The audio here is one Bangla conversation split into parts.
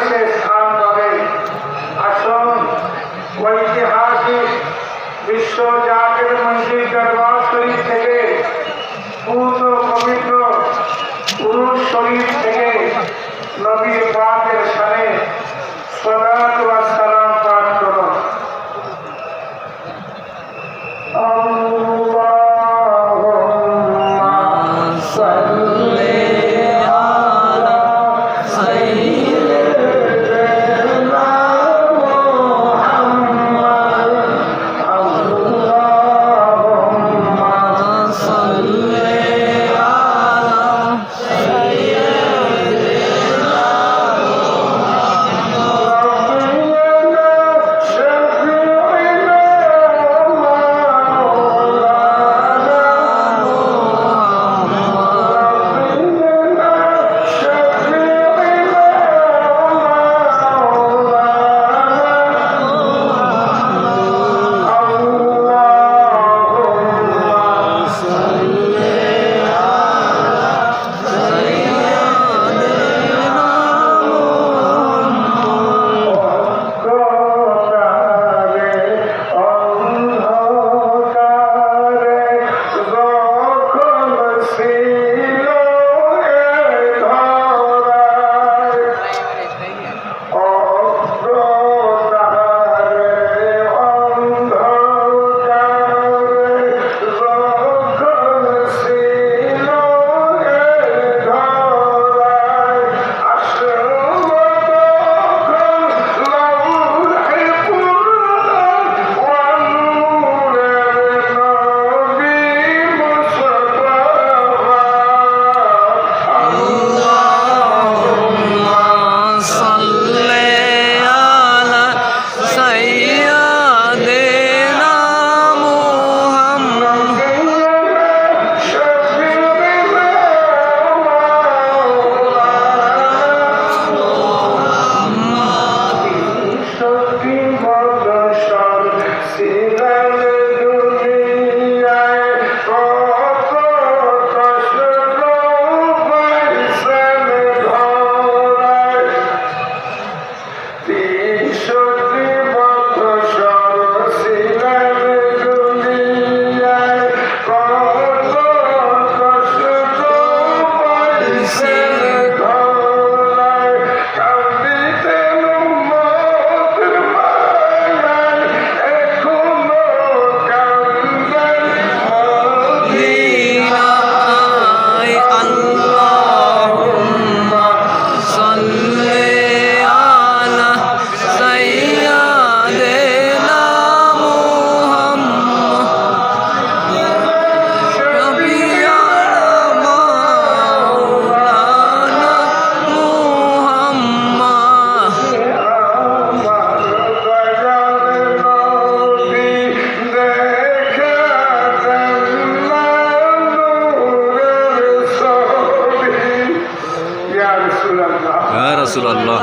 সে স্থান পাবে। আসুন ঐতিহাসিক বিশ্ব জাকের মসজিদ দরবার শরীফ থেকে, পূর্ণ পবিত্র পুরুষ শরীফ থেকে নবী পাকের শানে সালাত ওয়া সালাম পাঠ করুন। আল্লাহুম্মা সাল্লি يا رسول الله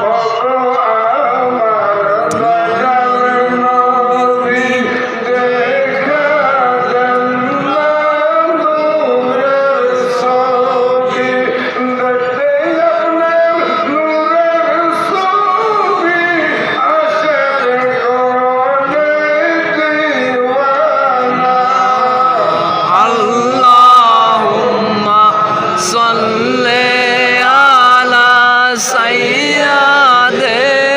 صل على سيدنا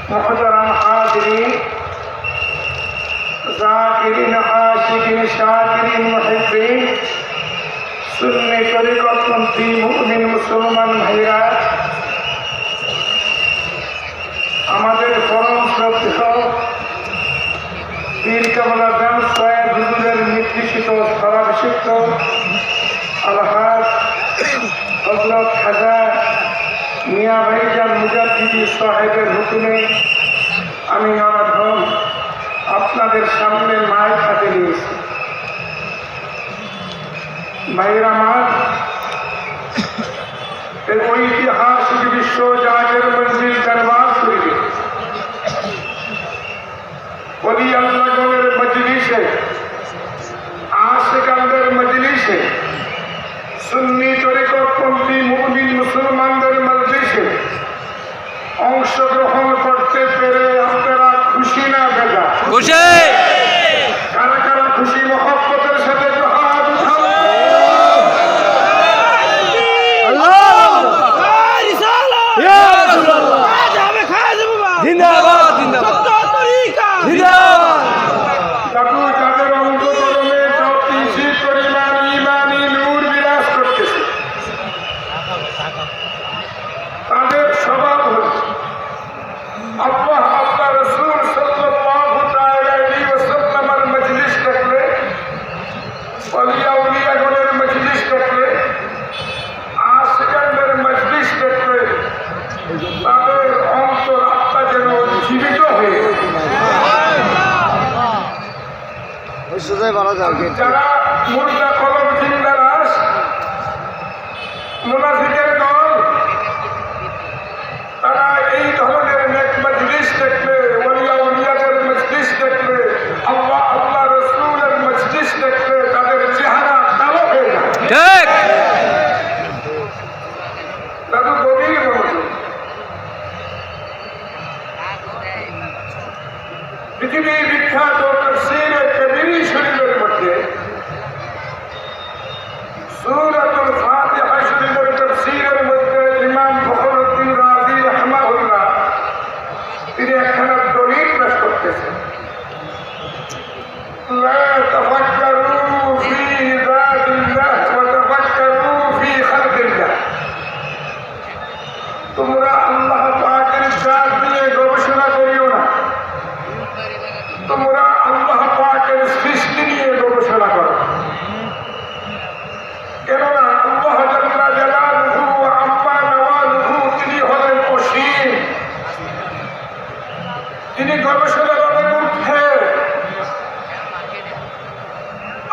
মুহতারাম হাজিরিন, জাকিরিন, আশিকিন, শাকিরিন, মুহিব্বিন, সুন্নি তরিকতপন্থী মুমিন মুসলমান ভাইরা, আমাদের পরম শ্রদ্ধেয় পীর কেবলা আজম সৈয়দ হুজুরের নির্দেশিত স্থলাভিষিক্ত আলহাজ হযরত খাজা মিয়া ভাইজান মুজাদ্দিদি সাহেবের হুকুমে আমি অনাথন আপনাদের সামনে মায়ের হাতে নিয়েছি। ভাইয়ের আমার, এই ঐতিহাসিক বিশ্ব জাকের মঞ্জিল দরবার শরীফে ওলি আল্লাহগণের মজলিসে, আশিকানদের মজলিসে, সুন্নি তরিকতপন্থী মুমিন মুসলমানদের মজলিসে অংশগ্রহণ করতে পেরে আপনারা খুশি না বেজা? খুশি। কারা কারা খুশি? মহব্বতের সাথে হাত উঠাও। যাদের অন্তঃকরণে সবকিছু পরিমাণ ঈমানি নূর বিরাজ করতেছে, তাদের স্বভাব হল আল্লাহ আল্লাহ রাসূল সাল্লাল্লাহু তাআলা আলাইহি ওয়াসাল্লামের মজলিস দেখলে, ওলিয়া উলিয়াগণের মজলিস দেখলে, আশিকানদের মজলিস দেখলে তাদের অন্তর আত্মা যেন জীবিত হয়ে যারা মুর্দা কলম জিন্দা রাস মুনাফিকের দল, তারা এই ধরনের নেক মজলিস দেখলে, ওলিয়া উলিয়াদের মজলিস দেখলে, আল্লাহ আল্লাহ রাসূলের মজলিস দেখলে তাদের চেহারা কালো হয়ে যায়। ঠিক। দাদু গভীর মনোযোগ। পৃথিবীর বিখ্যাত তাফসীরে কবীর শরীফের মধ্যে সূরাতুল ফাতিহা শরীফের তাফসীরের মধ্যে ইমাম ফখরুদ্দীন রাজি রাহমাহুল্লাহ তিনি একখানা দলিল পেশ করতেছেন। লা তাফাক্কারু ফি যাতিল্লাহ ওয়া তাফাক্কারু ফি খালকিল্লাহ। তোমরা আল্লাহ পাকের জাত নিয়ে গবেষণা করিও না, তোমরা আল্লাহ পাকের সৃষ্টি নিয়ে গবেষণা করো। কেননা আল্লাহ জাল্লা জালালুহু ওয়া আম্মা নওয়ালুহু তিনি হলেন অসীম, তিনি গবেষণার অনেক ঊর্ধ্বে।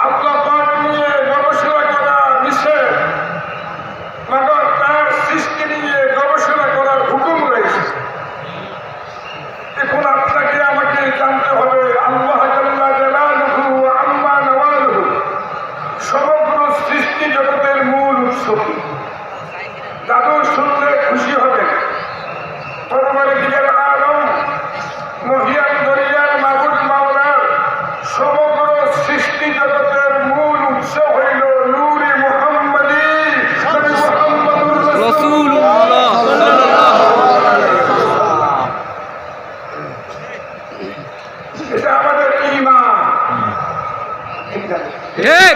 আল্লাহ পাক নিয়ে গবেষণা করা নিষেধ, মাগর তার সৃষ্টি নিয়ে গবেষণা করার হুকুম রয়েছে। এখন আপনাকে আমাকে জানতে হবে আল্লাহ জাল্লা জালালুহু ওয়া আম্মা নওয়ালুহু সমগ্র সৃষ্টি জগতের মূল উৎস কি? দাদু শুনলে খুশি হবেন। পরমাণু দিকের আলম মহিয়ান দরিয়ার মাবুদ মাওলার সমগ্র সৃষ্টি জগতের মূল উৎস হইল নূরে মুহাম্মাদী, নবী মুহাম্মদুর রাসূলুল্লাহ সাল্লাল্লাহু আলাইহি ওয়াসাল্লাম। এটা আমাদের ঈমান। ঠিক আছে? ঠিক।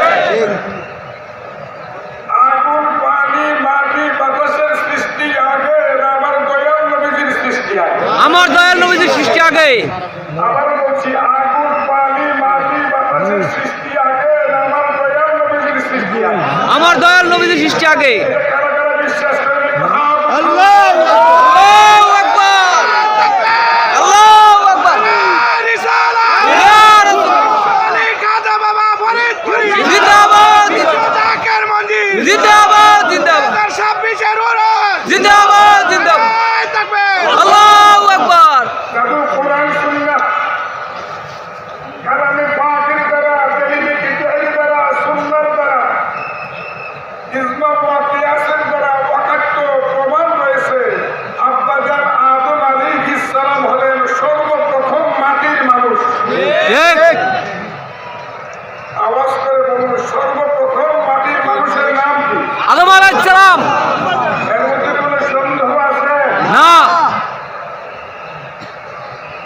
আগুন, পানি, মাটি, বাতাসের সৃষ্টি আগে না আমার দয়াল নবীজির সৃষ্টি আগে? আমার দয়াল নবীজির সৃষ্টি আগে। আবার বলছি, আগুন, পানি, মাটি, বাতাসের সৃষ্টি আগে না আমার দয়াল নবীজির সৃষ্টি আগে? আমার দয়াল নবীজির সৃষ্টি আগে। এটা কারা কারা বিশ্বাস করেন? আল্লাহু আকবার, আল্লাহু আকবার। জিন্দাবাদ, জিন্দাবাদ, জিন্দাবাদ, জিন্দাবাদ, জিন্দাবাদ। আল্লাহু আকবার। দাদু কোরআন সুন্নাহ কালামে পাকের দ্বারা, দলিলে কিতাবের দ্বারা, সুন্নাহর দ্বারা, ইজমা ওয়া কিয়াসের দ্বারা ওয়াকাত প্রমাণ রয়েছে। আব্বাজান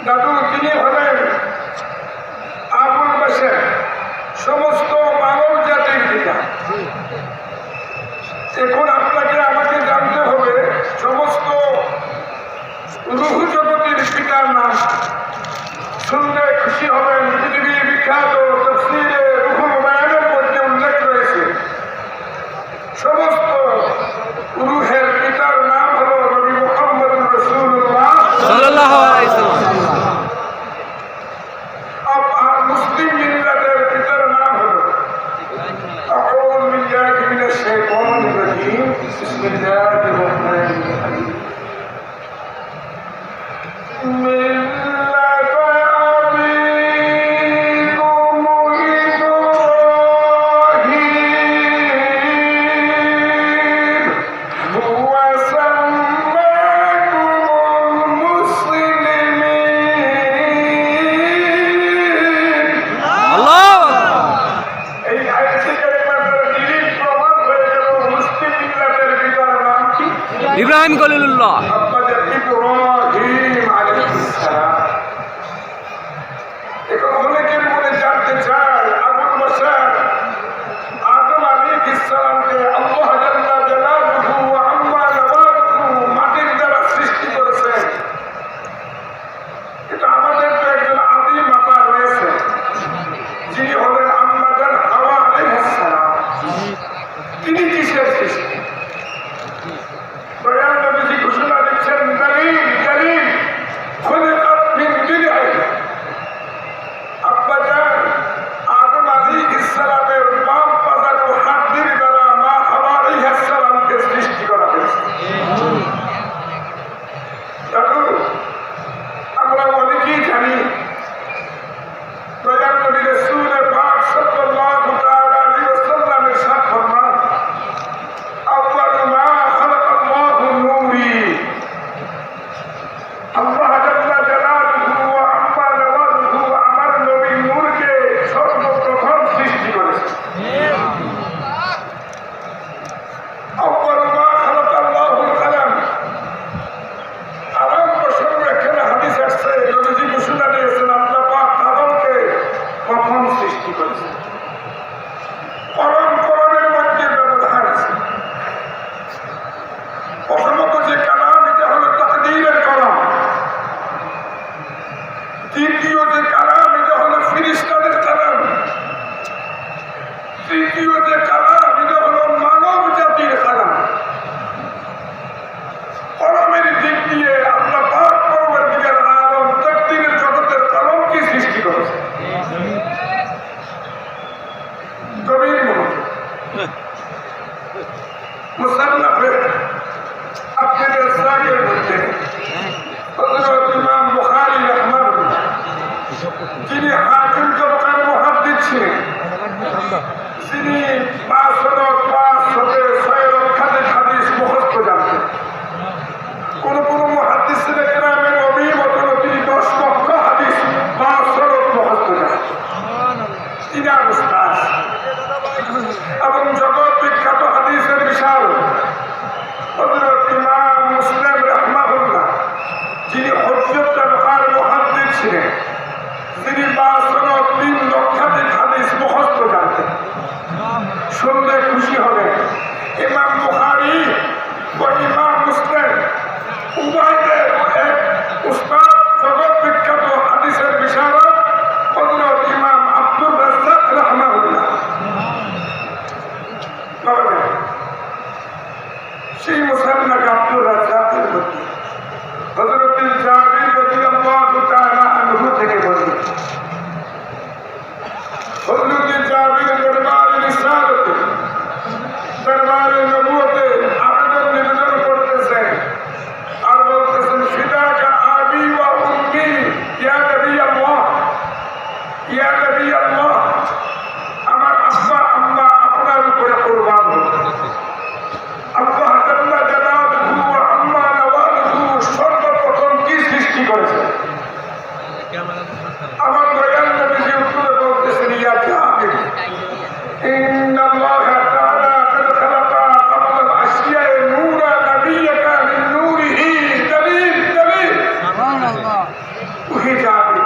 দাদু তিনি হলেন আবুল বাশার, সমস্ত মানব জাতির পিতা। এখন আপনাকে আমাকে জানতে হবে সমস্ত রুহ জগতের পিতার নাম। শুনলে খুশি হবেন, পৃথিবীর বিখ্যাত তাফসীরে রুহুল বায়ানের মধ্যে উল্লেখ রয়েছে সমস্ত রুহের পিতার নাম হলো নবী মুহাম্মদ রাসূলুল্লাহ সাল্লাল্লাহু আলাইহি ওয়াসাল্লাম। আর মুসলিম মিল্লাতের পিতার নাম হলো আউযু বিল্লাহি মিনাশ শাইতানির রাজীম, বিসমিল্লাহির রহমানির রহিম। ইব্রাহিম খলিলুল্লাহ। এখন অনেকের মনে জানতে চায় আবুল বাশার আদম আলাইহিস সালামকে আল্লাহ জাল্লা জালালুহু ওয়া আম্মা নাওয়াতুহু মাটির দ্বারা সৃষ্টি করেছেন। এটা আমাদের তো একজন আদিম মাতা রয়েছে যিনি হলেন আম্মাজান হাওয়া আলাইহিস সালাম। তিনি কিসের সৃষ্টি? দয়াল নবীজি ঘোষণা দিচ্ছেন দালিল দালিল খুলিকাত মিন দিলইন। আব্বাজান আদম আলাইহিস সালামের বাম পাজার ও হাতের দ্বারা মা হাওয়া আলাইহিস সালামকে সৃষ্টি করা হয়েছে। দাদু আমরা অনেকেই জানি দয়াল নবী রাসূল পাক সাল্লাল্লাহু তাআলা আলাইহি ওয়াসাল্লামের সাথে ফরমান আউয়ালু মা খালাকাল্লাহু নূরি। আল্লাহ জাল্লা জালালুহু ওয়া আম্মা নাওয়াতুহু আমার নবী নূরকে সর্বপ্রথম সৃষ্টি করেছেন। আউয়ালু মা খালাকাল্লাহুল কালাম। কালাম প্রসঙ্গে এখানে হাদিস আসছে, নবীজি ঘোষণা দিয়েছেন আল্লাহ পাক কালামকে প্রথম সৃষ্টি করেছেন। কলমের মধ্যে ব্যবধান আছে। প্রথমত যে কালাম এটা হলো তাকদীরের কলম। দ্বিতীয় যে কালাম এটা হলো ফেরেশতাদের কালাম। তৃতীয় যে কালাম এটা হলো মানব জাতির কালাম। কলমের দিক দিয়ে আল্লাহ পাক পরবর্তীকার আলম তাকদীরের জগতের কলমকে সৃষ্টি করেছে। গভীর মনোযোগ। মুসান্নাফে আব্দুর রাজ্জাকের মধ্যে হযরত ইমাম বুখারী রাহমাহুল্লাহ, যিনি হাকিম তবকার মুহাদ্দিস ছিলেন, যিনি 500 লক্ষাধিক হাদিস মুখস্থ জানতেন। কোন কোন মুহাদ্দিসিনে কেরামের অভিমত হলো তিনি 10 লক্ষ হাদিস 500 মুখস্থ জানতেন। তিনি উস্তাদ এবং জগৎ বিখ্যাত হাদিসের বিশাল হযরত ইমাম মুসলিম রাহমাহুল্লাহ, যিনি হুজ্জত তবকার মুহাদ্দিস ছিলেন, তিনি 3 লক্ষাধিক হাদিস মুখস্থ জানতেন। শুনলে খুশি হবে ইমাম বুখারী ও ইমাম মুসলিম উভয়ের এক উস্তাদ জগৎ বিখ্যাত হাদিসের বিশারদ হযরত ইমাম আব্দুর রাজ্জাক রাহমাহুল্লাহ। সেই মুসান্নাফ আব্দুর রাজ্জাকের মধ্যে হযরত জাবির রাদিয়াল্লাহু তাআলা আনহু থেকে বর্ণিত। হযরত জাবির দরবারে রিসালাতে দরবারে নবুয়তে আবেদন নিবেদন করতেছেন আর বলতেছেন ফিদাকা আবি ওয়া উম্মি ইয়া নবী আল্লাহ, ইয়া নবী আল্লাহ, আমার আব্বা আম্মা আপনার উপরে কুরবান হোক। আল্লাহ জাল্লা জালালুহু ওয়া আম্মা নাওয়াতুহু সর্বপ্রথম কি সৃষ্টি করেছেন? আমার দয়াল নবীজি উত্তরে বলতেছেন ইয়া জাবির ইন্নাল্লাহা তাআলা قد خلق قبل الاشياء نورا نبيك من نوره دليل دليل। সুবহানাল্লাহ। উঠে যাবে।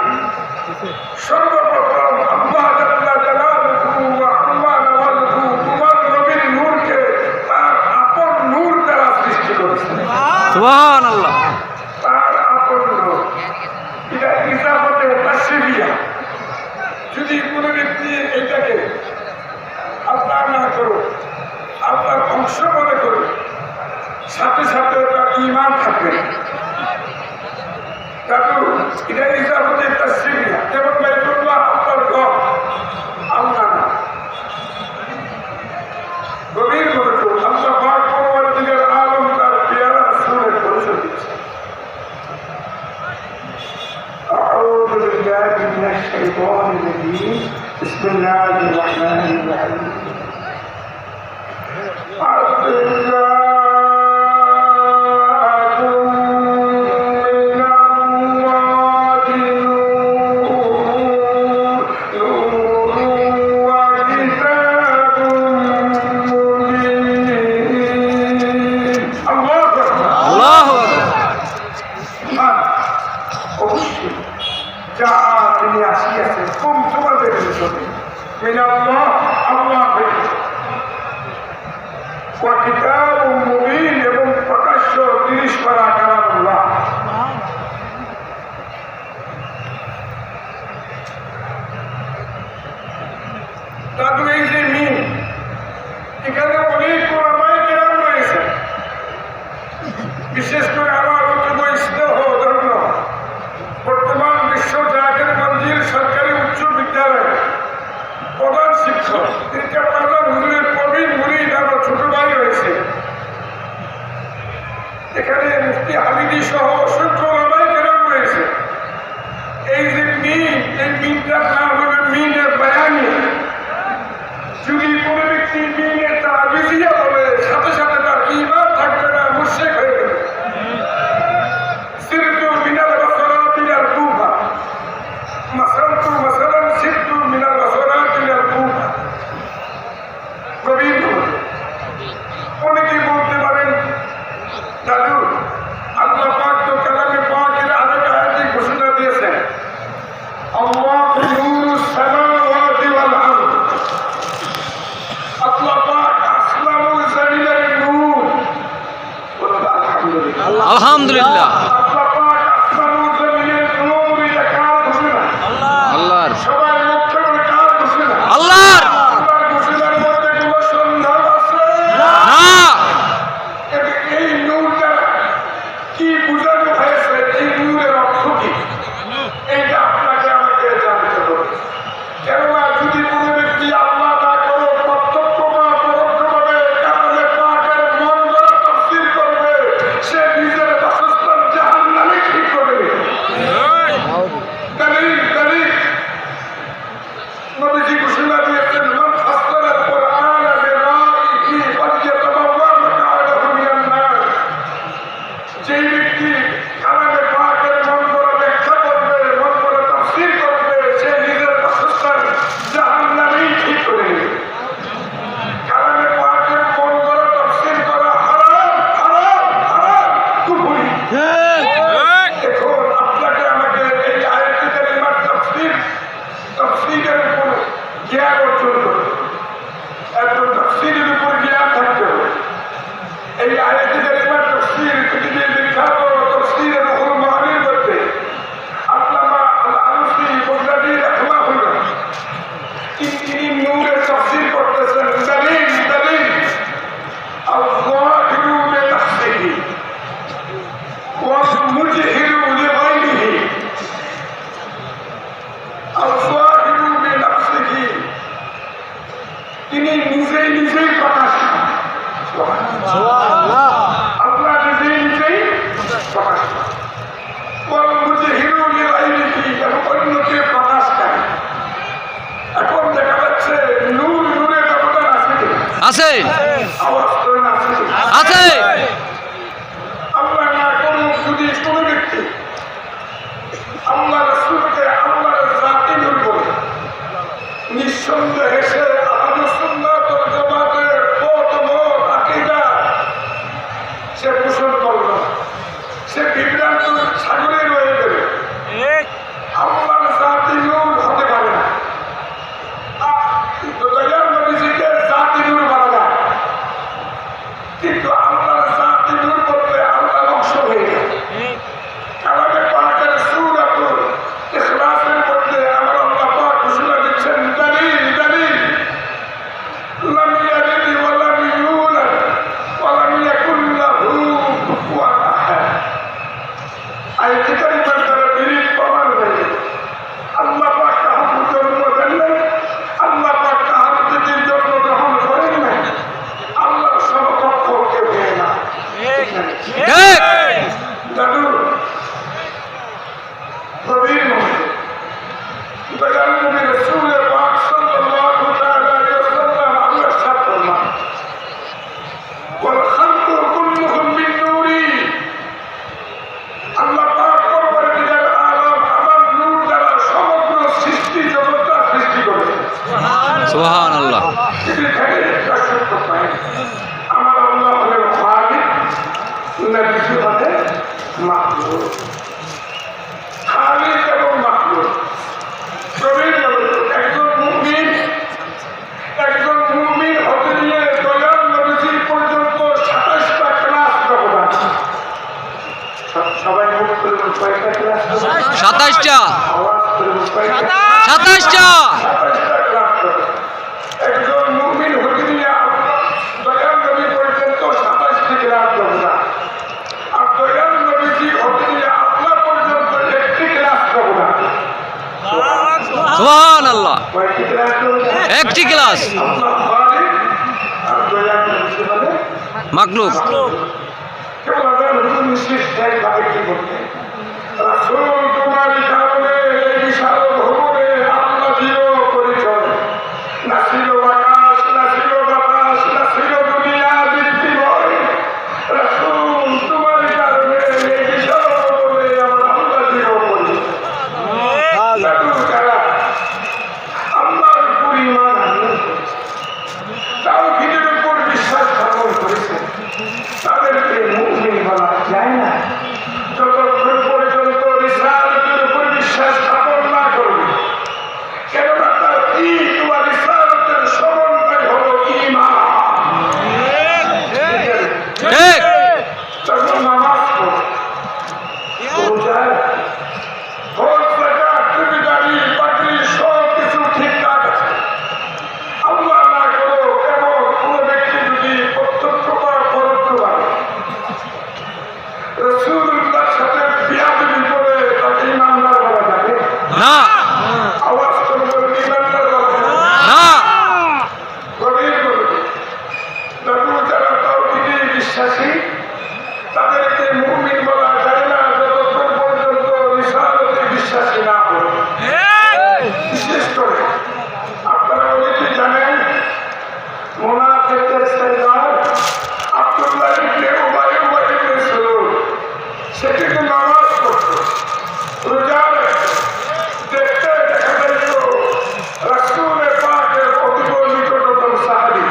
সর্বপ্রথম আল্লাহ জাল্লা জালালুহু ওয়া আম্মা নাওয়ালুহু তোমার নবীর নূরকে তার আপন নূর দ্বারা সৃষ্টি করেছেন। সুবহানাল্লাহ। তার আপন নূর, এটা ইজাফতে তাশরিফিয়া। যদি কোনো ব্যক্তি এটাকে আল্লাহ না করো, আল্লাহর অংশ মনে করে, সাথে সাথে তার ঈমান থাকবে। কারণ এটা ইজাফতে তাশরিফিয়া। যেমন বাইতুল্লাহ আল্লাহর ঘর, আল্লাহ না। গভীর মনোযোগ, আল্লাহ পাক পরবর্তীকার আলম তার পেয়ারা রাসূলের পরিচয় দিচ্ছে। أعوذ بالله من الشيطان الرجيم بسم الله الرحمن الرحيم আল্লাহু আকবার। যা তিনি আসিয়াছেন কোন তোমাদের হিসেবে মিনাল্লাহ, আল্লাহ হইতে, ওয়া কিতাবুম মুবিন এবং প্রকাশ্য 30 পারা কালামুল্লাহ। তাদের এই যে মিন, এখানে অনেক ওলামায়ে কেরাম রয়েছে। বিশেষ করে আমার অত্যন্ত স্নেহ ধন্য বর্তমান বিশ্ব জাহের মঞ্জিল সরকারি উচ্চ বিদ্যালয় প্রধান শিক্ষক হুজুরের প্রবীণ মুরিদ আমার ছোট ভাই রয়েছে 27টা আওয়াজ করে বলবেন, 27টা 27টা ক্লাস করে। একজন মুমিন হতে নিয়ে দয়াল নবী পর্যন্ত 27টি ক্লাস করবে না। আর দয়াল নবীজি হতে নিয়ে আল্লাহ পর্যন্ত একটি ক্লাস করবে না। সুবহানাল্লাহ কয়েকটি ক্লাস করবে? একটি ক্লাস আল্লাহ খালিক আর দয়াল নবীজি মানে মাকলুক কেবল আবার হুজুর নিশ্চিত এক ভাবে কি করতে রাসূল তোমারই কারণে এই বিশাল ভ্রমণে আল্লাহ ছিল পরিচয় না ছিল আকাশ না ছিল বাতাস না ছিল দুনিয়া বৃত্তি নয় রাসূল তোমারই কারণে এই বিশাল ভ্রমণে আমরা আল্লাহ ছিল পরিচয় যারা আল্লাহর উপর ঈমান আনয়ন তাওহীদের উপর বিশ্বাস স্থাপন করেছে তাদেরকে মুমিন বলা যায় না যতক্ষণ পর্যন্ত রিসালাতের উপর বিশ্বাস স্থাপন না করবে। কেননা তার ঈদ ওয়া রিসালাতের সমন্বয় হলো ঈমান। ঠিক তখন নামাজ পড়ে, রোজা, হজ, যাকাত, জমিদারি, পাগড়ি সব কিছু ঠিকঠাক আছে। আল্লাহ না করো কেমন কোনো ব্যক্তি যদি প্রত্যক্ষ বা পরোক্ষভাবে রাসূলুল্লাহর সাথে বিয়াদবি করে তাকে ইমানদার বলা যাবে? না আওয়াজ করে বলুন, ইমানদার বলা যাবে? না গভীর করবে। তবু যারা তাওহীদে বিশ্বাসী তাদেরকে মুমিন বলা যায় না যতক্ষণ পর্যন্ত রিসালাতে বিশ্বাসী না হবে। বিশেষ করে আপনারা অনেকে জানেন মুনাফিকদের সরদার আব্দুল্লাহ ইবনে উবাই ইবনে সালুল সে কিন্তু নামাজ পড়ত, রোজা রাখত, দেখতে দেখা যাইত রাসূল পাকের অতীব নিকটতম সাহাবী।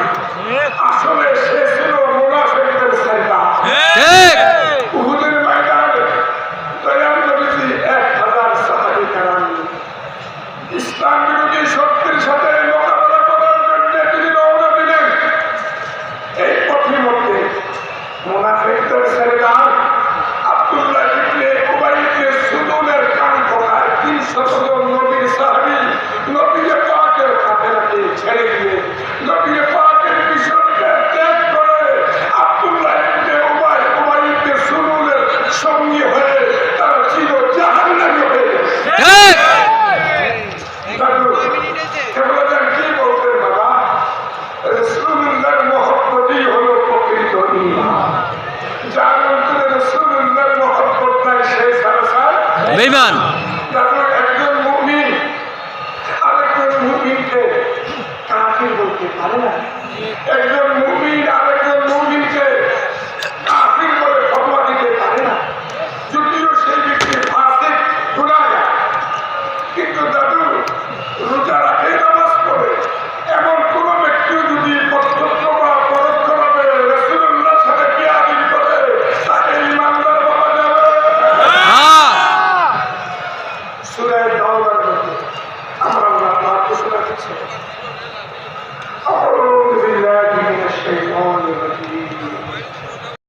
আসলে সে ছিল মুনাফিকদের সরদার। ঠিক উহুদের ময়দানে দয়াল নবীজি 1000 সাহাবী কেরাম ইসলাম বিরোধী শক্তির সাথে মোকাবেলা করার জন্য তিনি রওনা দিলেন। এই পথের মধ্যে মুনাফিকদের সরদার আব্দুল্লাহ ইবনে উবাই ইবনে সালুলের কান পকায় 300 জন নবীর সাহাবী নবী পাকের কাফেলাকে ছেড়ে দিয়ে নবী পাকের মিশনকে ত্যাগ করে আব্দুল্লাহ ইবনে উবাই ইবনে সালুলের সঙ্গী হয়ে তারা ছিল জাহান্নামী হয়ে গেছে। ঠিক দাদু, কেবল কি বলতেন বাবা? রাসূলুল্লাহর মহব্বতই হলো প্রকৃত ঈমান। যার অন্তরে রাসূলুল্লাহর মহব্বত নাই সে সারাসার বেঈমান